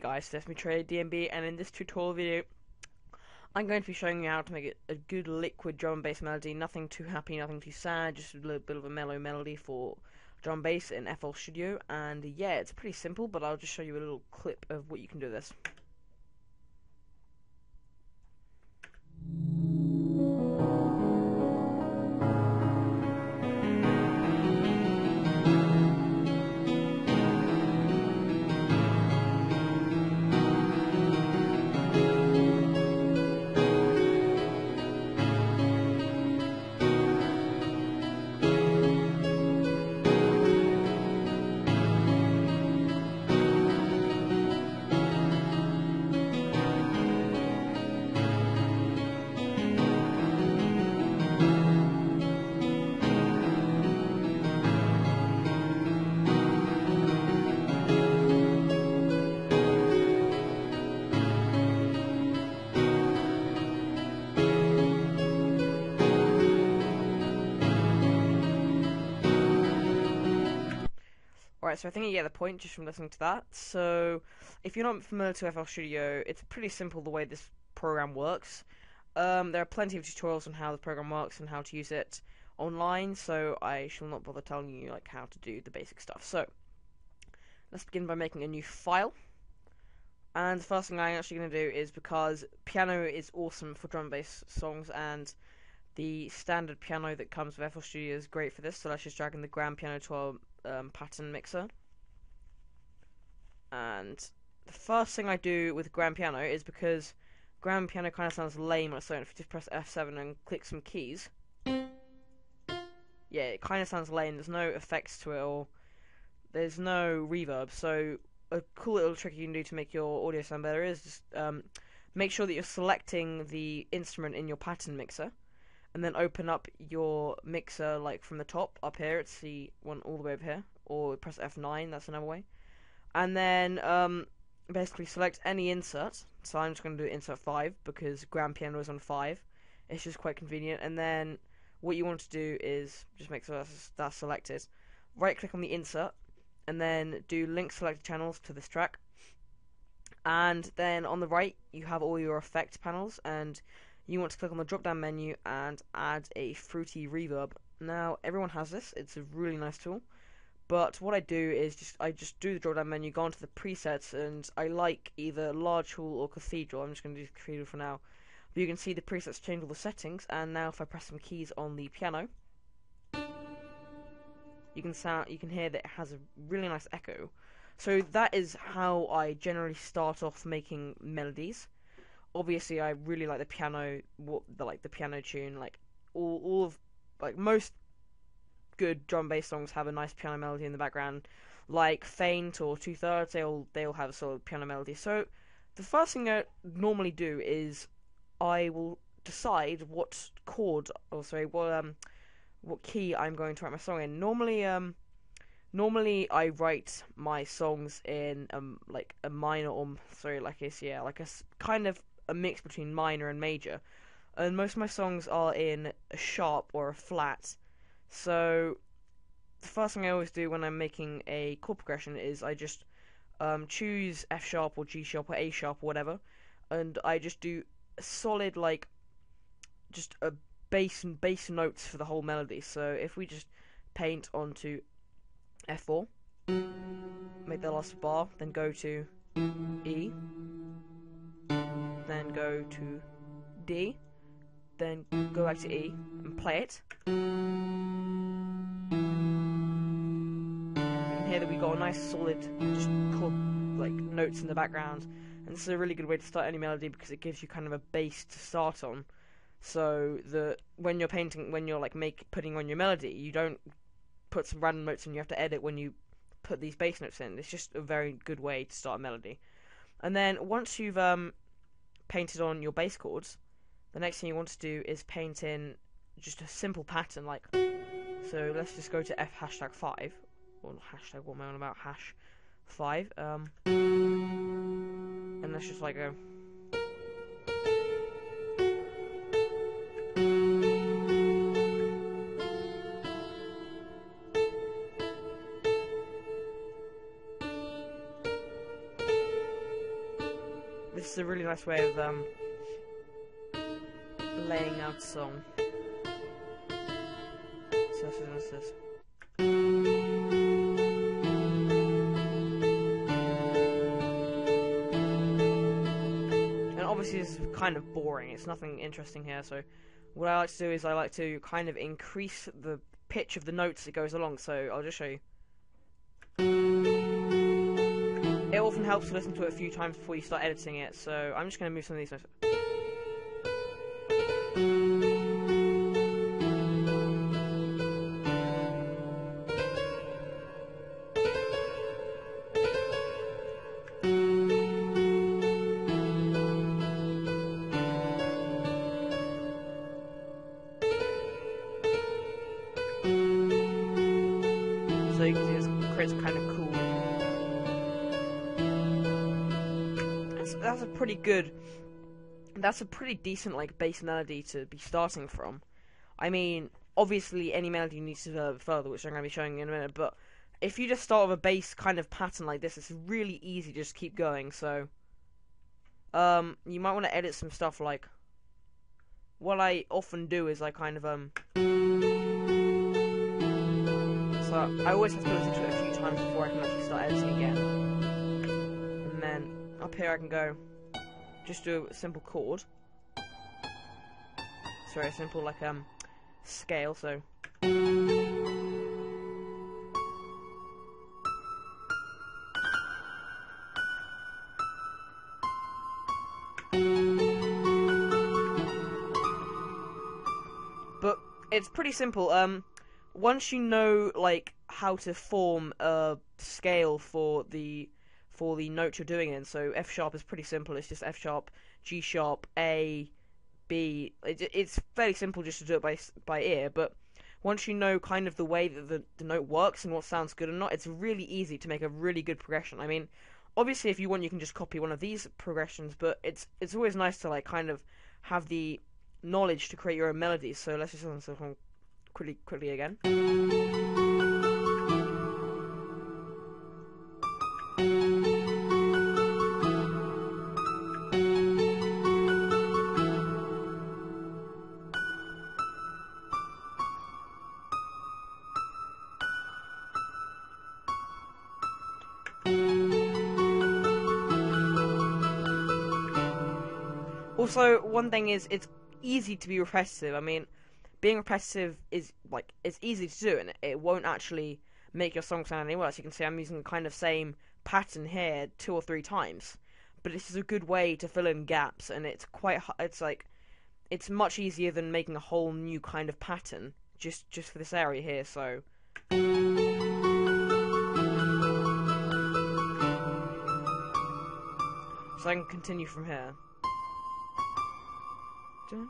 guys, so it's me TradedDnB, and in this tutorial video I'm going to be showing you how to make a good liquid drum and bass melody. Nothing too happy, nothing too sad, just a little bit of a mellow melody for drum and bass in FLStudio. And yeah, it's pretty simple, but I'll just show you a little clip of what you can do with this. Alright, so I think you get the point just from listening to that. So, if you're not familiar to FLStudio, it's pretty simple the way this program works. There are plenty of tutorials on how the program works and how to use it online, so I shall not bother telling you like how to do the basic stuff. So, let's begin by making a new file. And the first thing I'm actually going to do is, because piano is awesome for drum and bass songs, and the standard piano that comes with FLStudio is great for this, so let's just drag in the grand piano to our pattern mixer. And the first thing I do with grand piano is, because grand piano kind of sounds lame on its own, if you just press F7 and click some keys, yeah, it kind of sounds lame. There's no effects to it, or there's no reverb. So a cool little trick you can do to make your audio sound better is just make sure that you're selecting the instrument in your pattern mixer, and then open up your mixer like from the top up here. It's the one all the way over here, or press F9, that's another way. And then basically select any insert. So I'm just going to do insert 5 because grand piano is on 5. It's just quite convenient. And then what you want to do is just make sure that's selected. Right click on the insert and then do link selected channels to this track. And then on the right you have all your effect panels, and you want to click on the drop down menu and add a fruity reverb. Now everyone has this, it's a really nice tool, but what I do is I just do the drop down menu, go onto the presets, and I like either large hall or cathedral. I'm just going to do cathedral for now. But you can see the presets change all the settings, and now if I press some keys on the piano, you can hear that it has a really nice echo. So that is how I generally start off making melodies. Obviously, I really like the piano, the piano tune. Like all of most good drum bass songs have a nice piano melody in the background. Like Faint or 2/3, they'll have a solid piano melody. So the first thing I normally do is I will decide what chord, or sorry, what key I'm going to write my song in. Normally I write my songs in like a minor, or sorry, like a kind of a mix between minor and major, and most of my songs are in a sharp or a flat. So the first thing I always do when I'm making a chord progression is I just choose F sharp or G sharp or A sharp or whatever, and I just do a solid just a bass notes for the whole melody. So if we just paint onto F4, make the last bar, then go to E, then go to D, then go back to E and play it. You can hear that we got a nice solid just chord notes in the background, and this is a really good way to start any melody because it gives you kind of a base to start on. So that when you're putting on your melody, you don't put some random notes and you have to edit when you put these bass notes in. It's just a very good way to start a melody. And then once you've painted on your bass chords, the next thing you want to do is paint in just a simple pattern. So let's just go to #5, or hashtag, what am I on about, #5, and let's just go. is a really nice way of laying out a song. So this is. And obviously this is kind of boring, it's nothing interesting here, so what I like to do is I like to kind of increase the pitch of the notes as it goes along, so I'll just show you. It often helps to listen to it a few times before you start editing it, so I'm just going to move some of these notes. So you can see this creates kind of cool. That's a pretty good. That's a pretty decent like bass melody to be starting from. I mean, obviously any melody needs to develop further, which I'm going to be showing you in a minute. But if you just start with a bass kind of pattern like this, it's really easy to just keep going. So, you might want to edit some stuff. Like, what I often do is I kind of So I always have to listen to it a few times before I can actually start editing again. And then up here I can go, just do a simple chord. It's very simple, like scale. So but it's pretty simple. Once you know like how to form a scale for the note you're doing in, so F sharp is pretty simple. It's just F sharp, G sharp, A, B. It's fairly simple just to do it by ear. But once you know kind of the way that the note works and what sounds good or not, it's really easy to make a really good progression. I mean, obviously if you want, you can just copy one of these progressions, but it's always nice to like kind of have the knowledge to create your own melodies. So let's just listen to quickly again. Also, one thing is, it's easy to be repetitive. I mean, being repetitive is like, it's easy to do, and it won't actually make your song sound any worse. You can see I'm using the kind of same pattern here 2 or 3 times, but this is a good way to fill in gaps, and it's it's much easier than making a whole new kind of pattern just for this area here. So I can continue from here. Dun.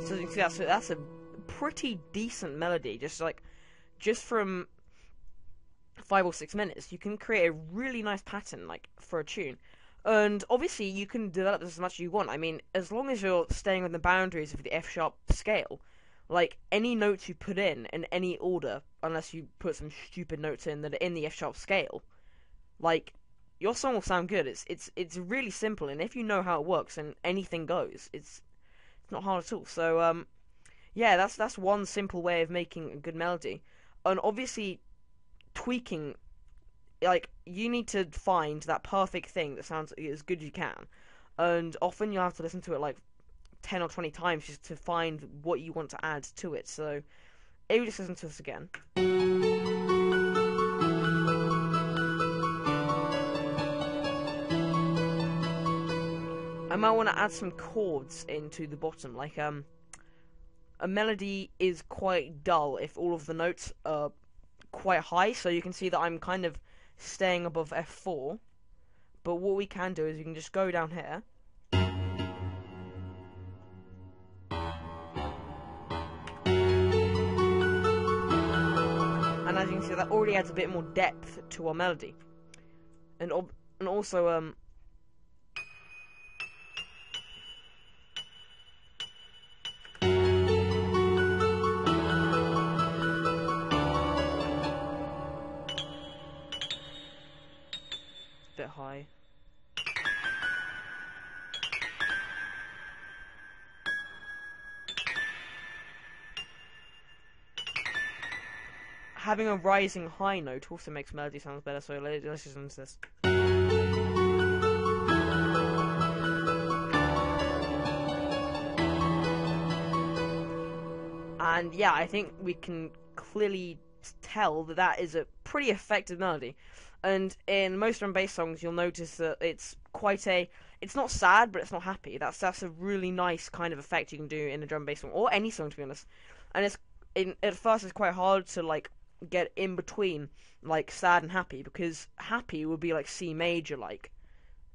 So you can see that's a pretty decent melody. Just from 5 or 6 minutes, you can create a really nice pattern like for a tune. And obviously you can develop this as much as you want. I mean, as long as you're staying within the boundaries of the F sharp scale, like any notes you put in any order, unless you put some stupid notes in that are in the F sharp scale, like your song will sound good. It's really simple, and if you know how it works, and anything goes. It's not hard at all. So yeah, that's one simple way of making a good melody. And obviously tweaking, like, you need to find that perfect thing that sounds as good as you can, and often you'll have to listen to it like 10 or 20 times just to find what you want to add to it. So if you just listen to this again, I might want to add some chords into the bottom. Like a melody is quite dull if all of the notes are quite high, so you can see that I'm kind of staying above F4. But what we can do is we can just go down here. And as you can see, that already adds a bit more depth to our melody. And also, bit high. Having a rising high note also makes melody sounds better, so let's just listen to this. And yeah, I think we can clearly tell that that is a pretty effective melody. And in most drum and bass songs, you'll notice that it's not sad, but it's not happy. That's a really nice kind of effect you can do in a drum and bass song, or any song, to be honest. And at first it's quite hard to like get in between like sad and happy, because happy would be like C major. Like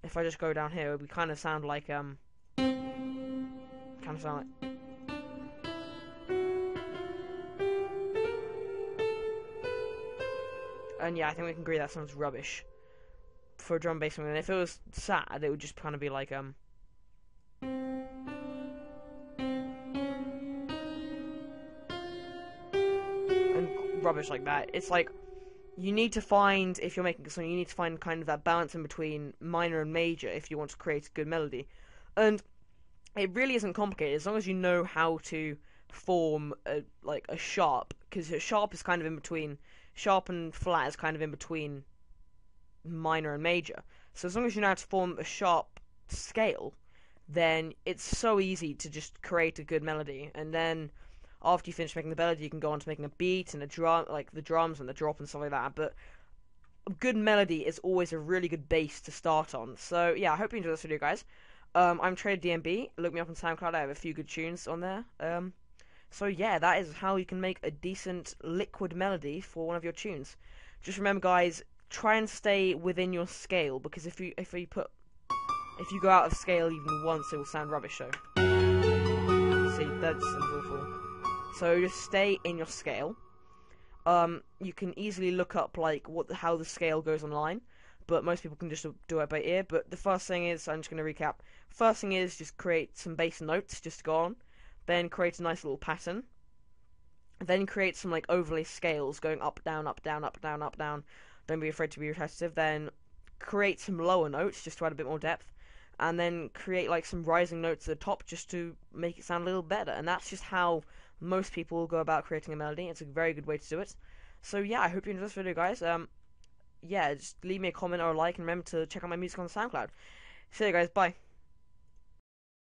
if I just go down here, we kind of sound like and yeah, I think we can agree that sounds rubbish for a drum and bass song. And if it was sad, it would just kind of be like and rubbish like that. It's like you need to find, if you're making a song, you need to find kind of that balance in between minor and major if you want to create a good melody. And it really isn't complicated as long as you know how to form a sharp, because a sharp is kind of in between. Sharp and flat is kind of in between minor and major. So as long as you know how to form a sharp scale, then it's so easy to just create a good melody. And then after you finish making the melody, you can go on to making a beat and a drum, like the drums and the drop and stuff like that. But a good melody is always a really good base to start on. So yeah, I hope you enjoyed this video, guys. I'm TradedDnB. Look me up on SoundCloud. I have a few good tunes on there. So yeah, that is how you can make a decent liquid melody for one of your tunes. Just remember, guys, try and stay within your scale, because if you go out of scale even once, it will sound rubbish. So see, that's awful. So just stay in your scale. You can easily look up like how the scale goes online, but most people can just do it by ear. But the first thing is, I'm just going to recap. First thing is just create some bass notes just to go on. Then create a nice little pattern. Then create some like overlay scales going up, down, up, down, up, down, up, down. Don't be afraid to be repetitive. Then create some lower notes just to add a bit more depth. And then create like some rising notes at the top just to make it sound a little better. And that's just how most people go about creating a melody. It's a very good way to do it. So yeah, I hope you enjoyed this video, guys. Yeah, just leave me a comment or a like, and remember to check out my music on SoundCloud. See you guys, bye.